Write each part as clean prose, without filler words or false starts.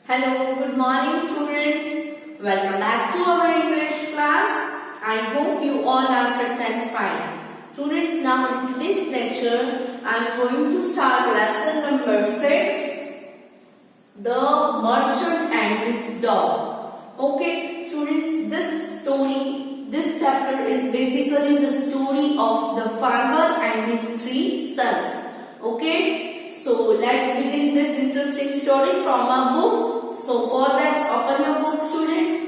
Hello, good morning students. Welcome back to our English class. I hope you all are fit and fine. Students, now in today's lecture, I am going to start lesson number 6, The Merchant and His Dog. Okay, students, this chapter is basically the story of the farmer and his 3 sons. Okay, so let's begin this interesting story from our book. So for that, open your book, student.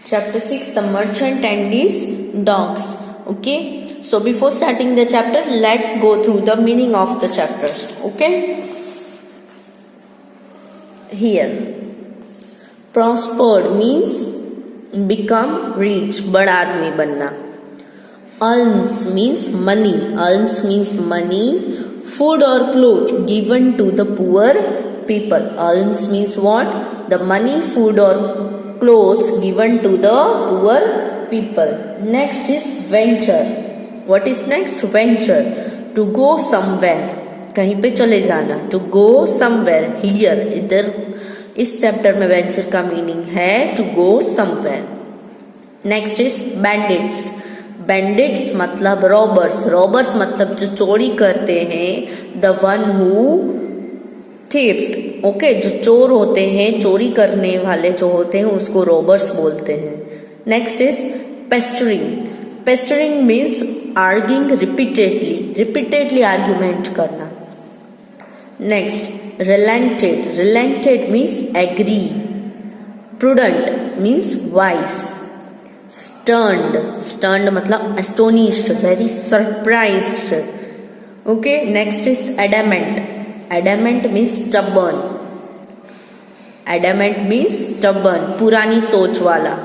Chapter 6, The Merchant and His Dogs. Okay, so before starting the chapter, let's go through the meaning of the chapter. Okay, here prospered means become rich, बड़ा आदमी बनना. Alms means money. Alms means money, food or clothes given to the poor people. Alms means what? The money, food or clothes given to the poor people. Next is venture. What is next? Venture. To go somewhere. कहीं पे चले जाना. To go somewhere. Here, इधर इस chapter में venture का meaning है to go somewhere. Next is bandits. Bandits मतलब robbers. Robbers मतलब जो चोरी करते हैं. The one who theft. Okay, जो चोर होते हैं, चोरी करने वाले जो होते हैं उसको robbers बोलते हैं. Next is pestering. Pestering means arguing repeatedly. Repeatedly argument करना. Next, relented. Relented means agree. Prudent means wise. Stunned. Stunned मतलब astonished, very surprised. Okay, next is adamant. Adamant means stubborn. Adamant means stubborn, पुरानी सोच वाला.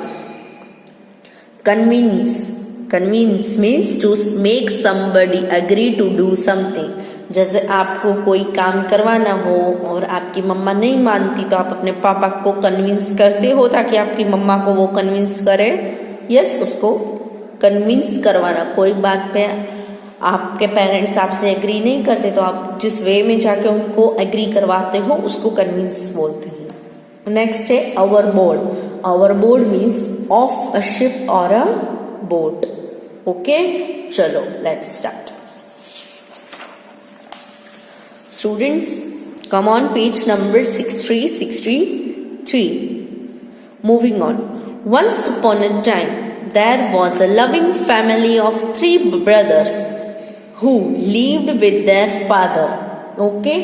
Convince. Convince means to make somebody agree to do something. जैसे आपको कोई काम करवाना हो और आपकी मम्मा नहीं मानती तो आप अपने पापा को कन्विंस करते हो ताकि आपकी मम्मा को वो कन्विंस करे. यस, उसको कन्विंस करवाना. कोई बात पे आपके पेरेंट्स आपसे एग्री नहीं करते तो आप जिस वे में जाके उनको एग्री करवाते हो उसको कन्विंस बोलते हैं. नेक्स्ट है overboard. Overboard means of a ship और अ बोट. ओके, चलो let's start. Students, come on page number 6363. Moving on. Once upon a time, there was a loving family of 3 brothers who lived with their father. Okay?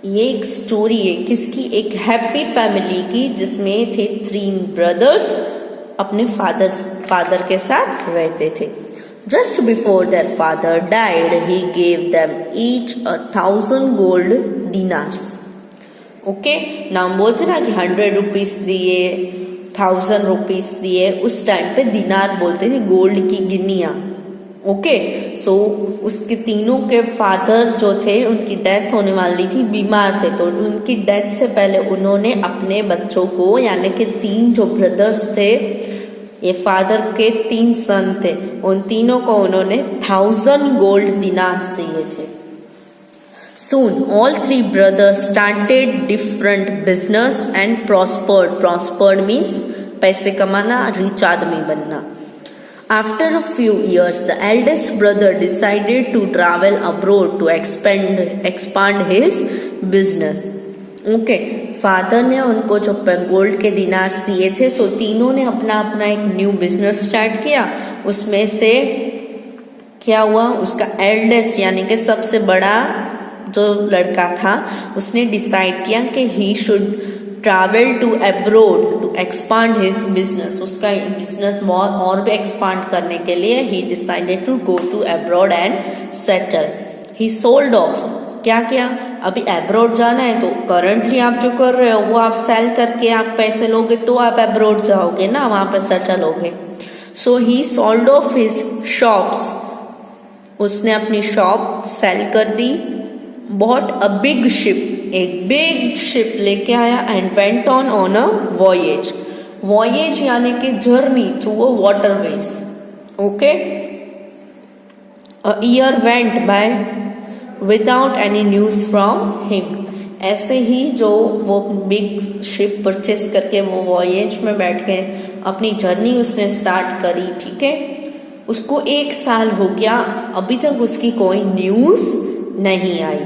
ये एक story है किसकी? एक happy family की जिसमें थे 3 brothers अपने फादर के साथ रहते थे. Just before their father died, he gave them each 1,000 gold dinars. Okay, now बोलते ना कि 100 रुपीस दिए, 1,000 रुपीस दिए. उस टाइम पे दिनार बोलते थे, गोल्ड की गिन्नियां. ओके, सो उसके तीनों के फादर जो थे उनकी डेथ होने वाली थी, बीमार थे. तो उनकी डेथ से पहले उन्होंने अपने बच्चों को, यानी कि 3 जो ब्रदर्स थे, ये फादर के 3 सन थे, उन तीनों को उन्होंने 1,000 गोल्ड दिनार्स दिए थे. Soon all 3 brothers started different business and prospered. Prospered means पैसे कमाना, रिच आदमी बनना. After a few years, the eldest brother decided to travel abroad to expand his business. Okay, father ने उनको जो गोल्ड के दिनार्स दिए थे, सो तीनों ने अपना अपना एक न्यू बिजनेस स्टार्ट किया. उसमें से क्या हुआ, उसका एल्डेस्ट यानी कि सबसे बड़ा जो लड़का था उसने डिसाइड किया कि he should travel to abroad to expand his business. उसका बिजनेस और भी एक्सपांड करने के लिए he decided to go to abroad and settle. He sold off. क्या किया? अभी अब्रोड जाना है तो करंटली आप जो कर रहे हो वो आप सेल करके आप पैसे लोगे तो आप अब्रोड जाओगे ना, वहां पर सेटल होगे. So he sold off his shops. उसने अपनी शॉप सेल कर दी. Bought a big ship. एक बिग शिप लेके आया and went on a voyage. Voyage यानी कि journey through a waterways. Okay, a year went by without any news from him. ऐसे ही जो वो बिग शिप परचेस करके वो वॉयेज में बैठ के अपनी जर्नी उसने स्टार्ट करी, ठीक है। उसको 1 साल हो गया, अभी तक उसकी कोई न्यूज नहीं आई।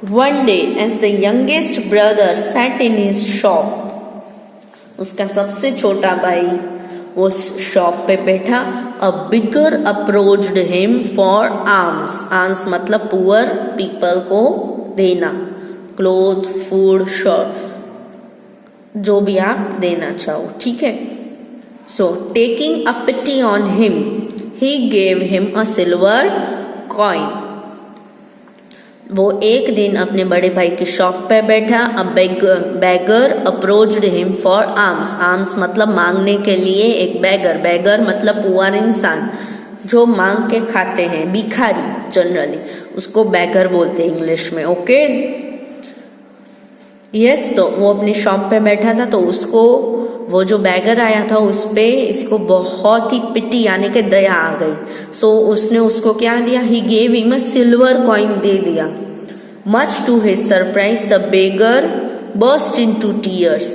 One day as the youngest brother sat in his shop, उसका सबसे छोटा भाई वो शॉप पे बैठा। A beggar approached him for alms, alms मतलब पुअर पीपल को देना, क्लोथ, फूड, शॉप, जो भी आप देना चाहो, ठीक है। So taking a pity on him he gave him a silver coin. वो एक दिन अपने बड़े भाई की शॉप पे बैठा। अ bagger approached him for alms, alms मतलब मांगने के लिए। एक बैगर मतलब पुअर इंसान जो मांग के खाते हैं, भिखारी जनरली, उसको बैगर बोलते हैं इंग्लिश में, ओके। यस, तो वो अपनी शॉप पे बैठा था, तो उसको वो जो बैगर आया था उस पे इसको बहुत ही पिटी यानी कि दया आ गई। सो उसने उसको क्या दिया, he gave him a silver coin दे दिया। Much to his surprise the beggar burst into tears.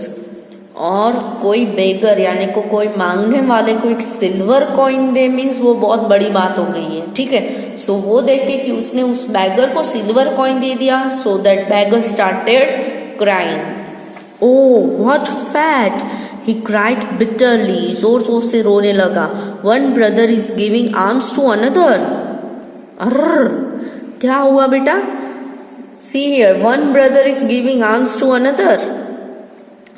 और कोई बेगर यानी को कोई मांगने वाले को एक सिल्वर कॉइन दे मीन्स वो बहुत बड़ी बात हो गई है, ठीक है। सो वो देखे कि उसने उस बैगर को सिल्वर कॉइन दे दिया, so that beggar started crying. Oh, what fat! He cried bitterly. जोर जोर से रोने लगा। One brother is giving alms to another. अर्र, क्या हुआ बेटा? See here, one brother is giving alms to another.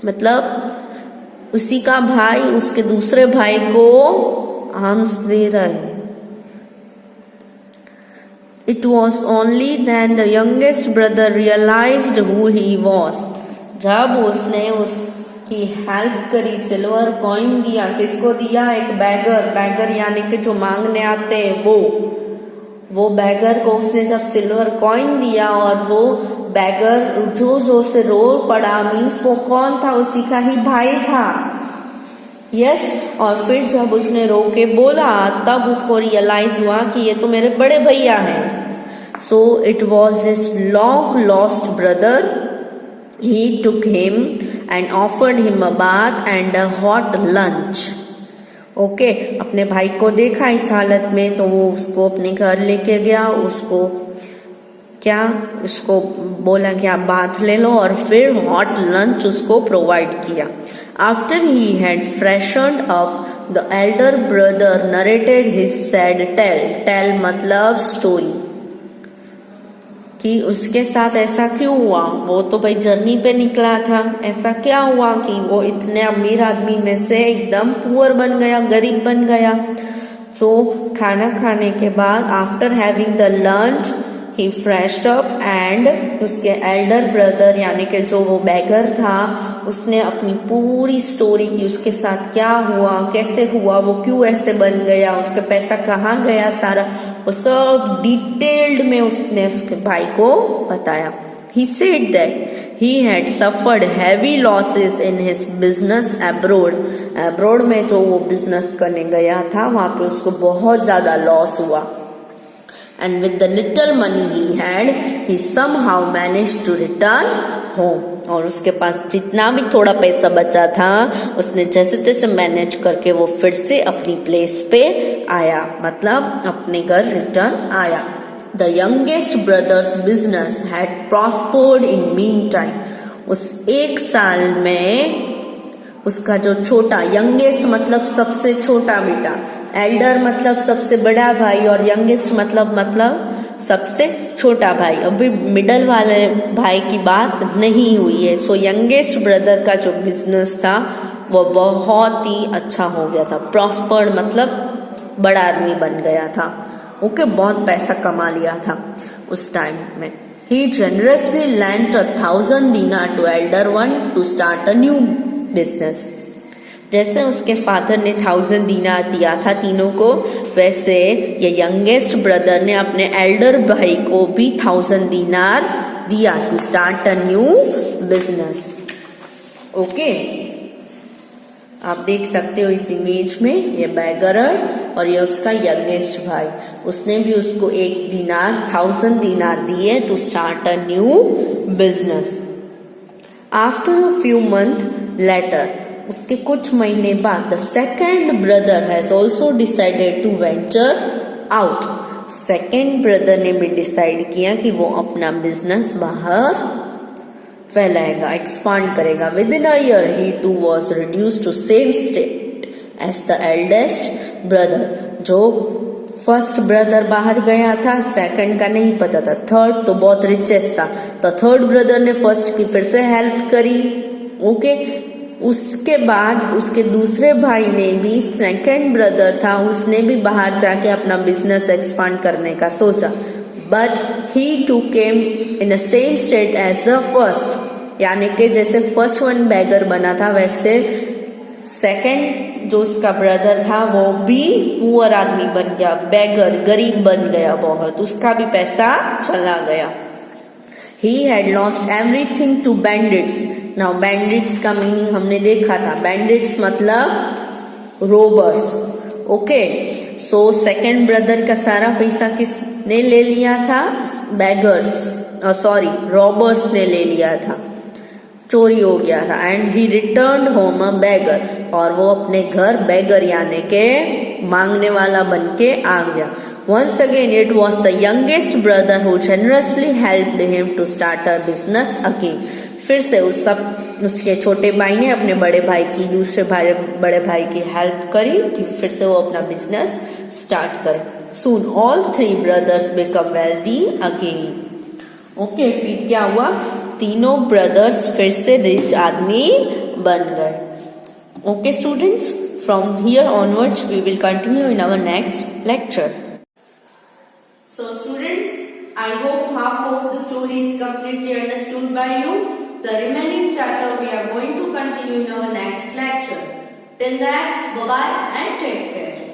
मतलब उसी का भाई उसके दूसरे भाई को आर्म्स दे रहा है। It was only then the youngest brother realized who he was. जब उसने उसकी हेल्प करी, सिल्वर कॉइन दिया, किसको दिया, एक बैगर यानी कि जो मांगने आते हैं वो बैगर को उसने जब सिल्वर कॉइन दिया और वो बैगर जोर से रो पड़ा, मीन्स वो कौन था, उसी का ही भाई था। यस, और फिर जब उसने रो के बोला तब उसको रियलाइज हुआ कि ये तो मेरे बड़े भैया हैं। So it was his long lost brother. He took him and offered him a bath and a hot lunch. Okay, अपने भाई को देखा इस हालत में तो वो उसको अपने घर लेके गया, उसको बोला कि आप बाथ ले लो और फिर हॉट लंच उसको प्रोवाइड किया। After he had freshened up the elder brother narrated his sad tale मतलब स्टोरी, कि उसके साथ ऐसा क्यों हुआ, वो तो भाई जर्नी पे निकला था, ऐसा क्या हुआ कि वो इतने अमीर आदमी में से एकदम पुअर बन गया, गरीब बन गया। तो खाना खाने के बाद after having the lunch he freshed up and उसके एल्डर ब्रदर यानी कि जो वो बैगर था उसने अपनी पूरी स्टोरी की, उसके साथ क्या हुआ, कैसे हुआ, वो क्यों ऐसे बन गया, उसका पैसा कहाँ गया, सारा वो सब डिटेल्ड में उसने उसके भाई को बताया। He said that he had suffered heavy losses in his business abroad. Abroad में जो वो बिजनेस करने गया था वहां पे उसको बहुत ज्यादा लॉस हुआ। And with the little money he had, he somehow managed to return home. और उसके पास जितना भी थोड़ा पैसा बचा था उसने जैसे तैसे मैनेज करके वो फिर से अपनी प्लेस पे आया, मतलब अपने घर रिटर्न आया। The youngest brother's business had prospered in meantime. उस 1 साल में उसका जो छोटा, यंगेस्ट मतलब सबसे छोटा बेटा, एल्डर मतलब सबसे बड़ा भाई और यंगेस्ट मतलब सबसे छोटा भाई, अभी मिडल वाले भाई की बात नहीं हुई है। सो यंगेस्ट ब्रदर का जो बिजनेस था वो बहुत ही अच्छा हो गया था। प्रॉस्पर्ड मतलब बड़ा आदमी बन गया था, ओके, बहुत पैसा कमा लिया था उस टाइम में। He generously lent 1,000 dinar to elder one to start a new business. जैसे उसके फादर ने 1,000 दिनार दिया था तीनों को, वैसे ये यंगेस्ट ब्रदर ने अपने एल्डर भाई को भी 1,000 दिनार दिया to start a new business. Okay, आप देख सकते हो इस इमेज में ये बैगर और ये उसका यंगेस्ट भाई, उसने भी उसको 1,000 दिनार दिए to start a new business. After a few month later, उसके कुछ महीने बाद, the second brother has also decided to venture out, second brother ने भी डिसाइड किया कि वो अपना बिजनेस बाहर फैलाएगा, एक्सपांड करेगा. Within a year he too was reduce to same state as the eldest brother. जो फर्स्ट ब्रदर बाहर गया था, सेकंड का नहीं पता था, थर्ड तो बहुत रिचेस्ट था, तो थर्ड ब्रदर ने फर्स्ट की फिर से हेल्प करी. ओके, उसके बाद उसके दूसरे भाई ने भी, सेकंड ब्रदर था, उसने भी बाहर जाके अपना बिजनेस एक्सपांड करने का सोचा. But he too came in a same state as the first, यानी कि जैसे फर्स्ट वन बैगर बना था, वैसे सेकंड जो उसका ब्रदर था वो भी पुअर आदमी बन गया, बैगर, गरीब बन गया बहुत, उसका भी पैसा चला गया. He had lost everything to bandits. Now bandits का मीनिंग हमने देखा था, bandits मतलब robbers. Okay, so second brother का सारा पैसा किसने ले लिया था? बैगर्स, सॉरी रॉबर्स ने ले लिया था, चोरी हो गया था. And he return home a bagger, और वो अपने घर बैगर यानी के मांगने वाला बन के आ गया. Once again it was the youngest brother who generously helped him to start a business again. फिर से उसके छोटे भाई ने अपने बड़े भाई की, बड़े भाई की हेल्प करी कि फिर से वो अपना बिजनेस स्टार्ट करे. Soon all three brothers become wealthy again. Okay, फिर क्या हुआ? तीनों ब्रदर्स फिर से रिच आदमी बन गए. Okay students, from here onwards we will continue in our next lecture. So students, I hope half of the story is completely understood by you. The remaining chapter we are going to continue in our next lecture. Till that, bye bye and take care.